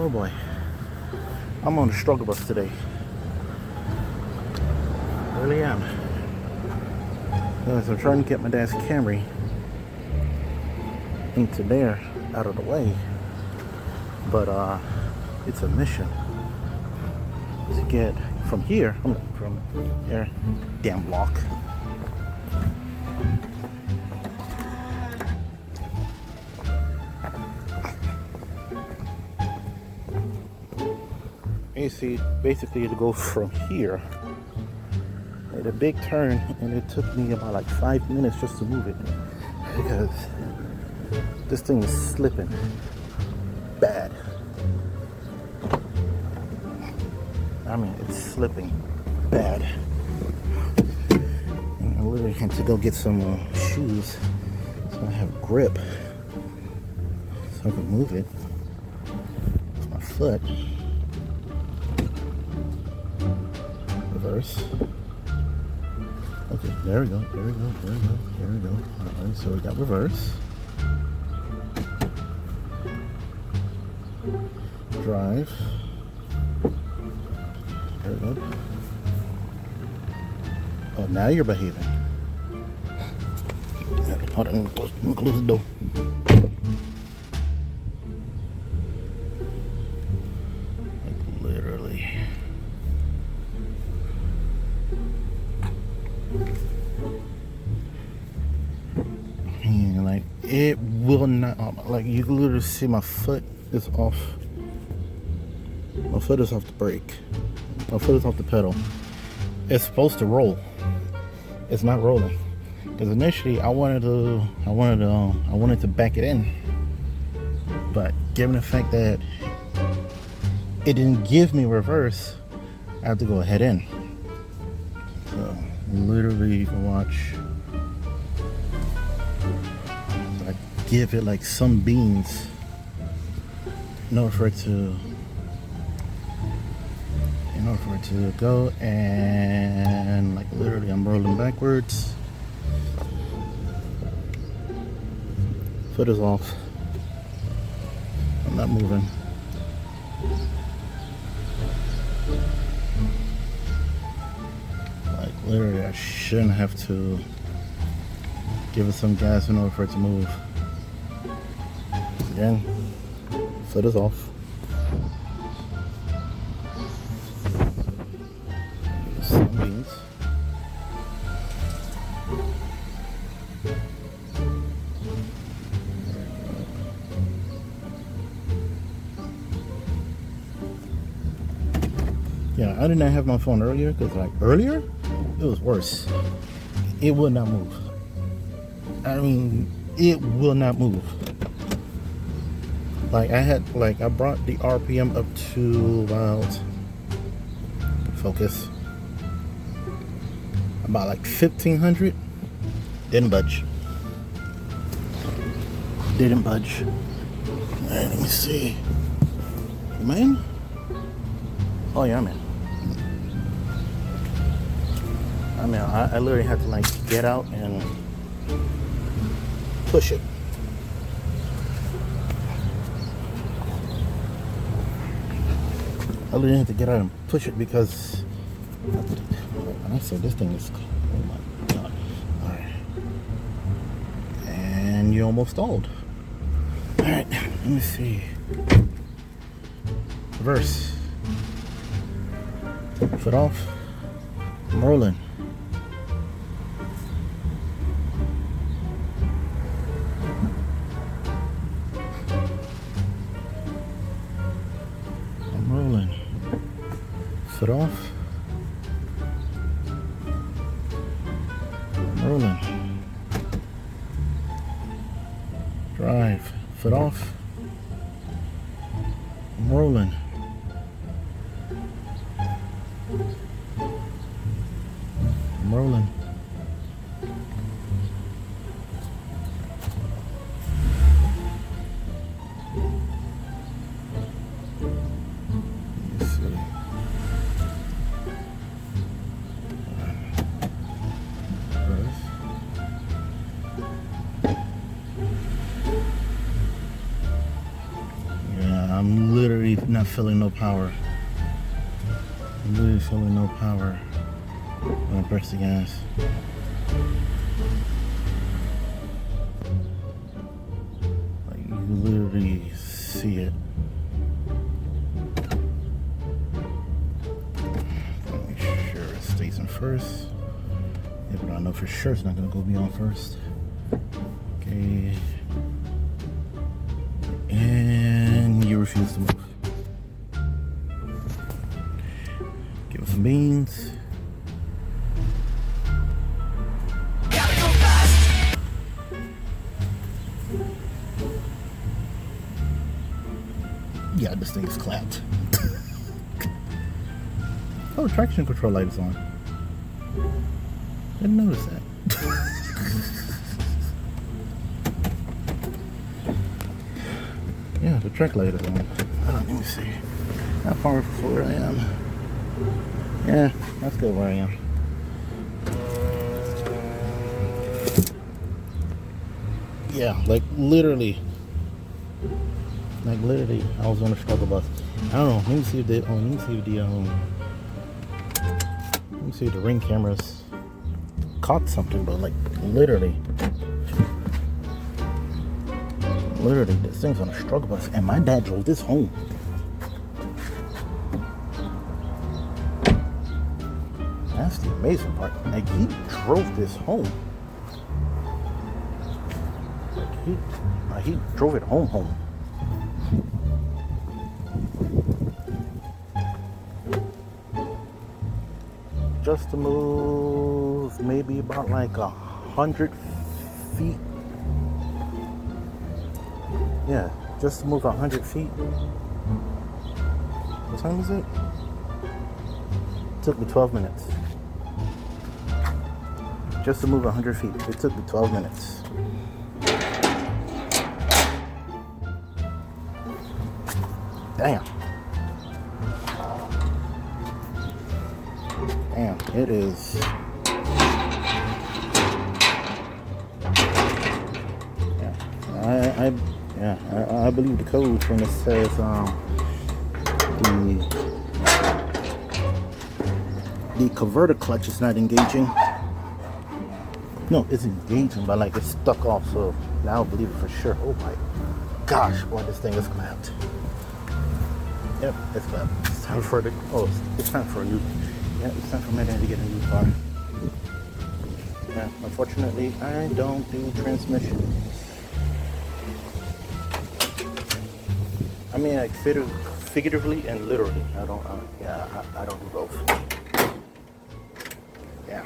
Oh boy, I'm on the struggle bus today. Really am. Because I'm trying to get my dad's Camry into there, out of the way. But it's a mission to get from here, from there, damn block. You see, basically to go from here, made a big turn, and it took me about like 5 minutes just to move it because this thing is slipping bad. I mean, it's slipping bad. And I literally had to go get some shoes so I have grip so I can move it with my foot. Reverse. Okay, there we go, there we go, there we go, there we go. Alright, so we got reverse. Drive. There we go. Oh, now you're behaving. Hold on, let me close the door. Like literally. And like it will not, like you can literally see my foot is off. My foot is off the brake. My foot is off the pedal. It's supposed to roll. It's not rolling. Because initially I wanted to back it in. But given the fact that it didn't give me reverse, I have to go head in. So literally you can watch. I give it like some beans in order for it to go, and like literally I'm rolling backwards. Foot is off. I'm not moving. Like literally I shouldn't have to give it some gas in order for it to move. Again, foot is off. Some beans. Yeah, I did not have my phone earlier because like earlier it was worse. It would not move. I mean, it will not move. Like I brought the RPM up to about, focus, about like 1500. Didn't budge. Didn't budge. Alright, let me see. Am I in? Oh yeah, I'm in. I mean, I literally had to like get out and push it. I literally had to get out and push it because I said this thing is, oh my god. Alright. And you almost stalled. Alright, let me see. Reverse. Foot off. I'm rolling. I'm rolling. Foot off. I'm rolling. Drive. Foot off. I'm rolling. I'm rolling. Let's see. Yeah, I'm literally literally not feeling no power. I'm literally feeling no power when I press the gas. Like, you literally see it. Make sure it stays in first. Yeah, but I know for sure it's not gonna go beyond first. Okay. And you refuse to move. Give it some beans. Yeah, this thing is clapped. Oh, traction control light is on. Didn't notice that. Yeah, the track light is on. Let me see. How far from where I am? Yeah, that's good where I am. Yeah, like literally, I was on a struggle bus. I don't know. Let me see if let me see if the ring cameras caught something, but like literally, this thing's on a struggle bus, and my dad drove this home. That's the amazing part. Like, he drove this home. Like, he drove it home. Just to move maybe about like 100 feet. Yeah, just to move 100 feet. What time is it? It took me 12 minutes. Just to move 100 feet. It took me 12 minutes. Damn. It is. Yeah, I believe the code when it says the converter clutch is not engaging. No, it's engaging, but like it's stuck off. So now I believe it for sure. Oh my gosh, boy, this thing is clapped. Yep, it's clapped. It's time for the. Oh, it's time for a new. Yeah, it's time for my dad to get a new car. Yeah, unfortunately, I don't do transmissions. I mean, like figuratively and literally. I don't. I don't do both. Yeah.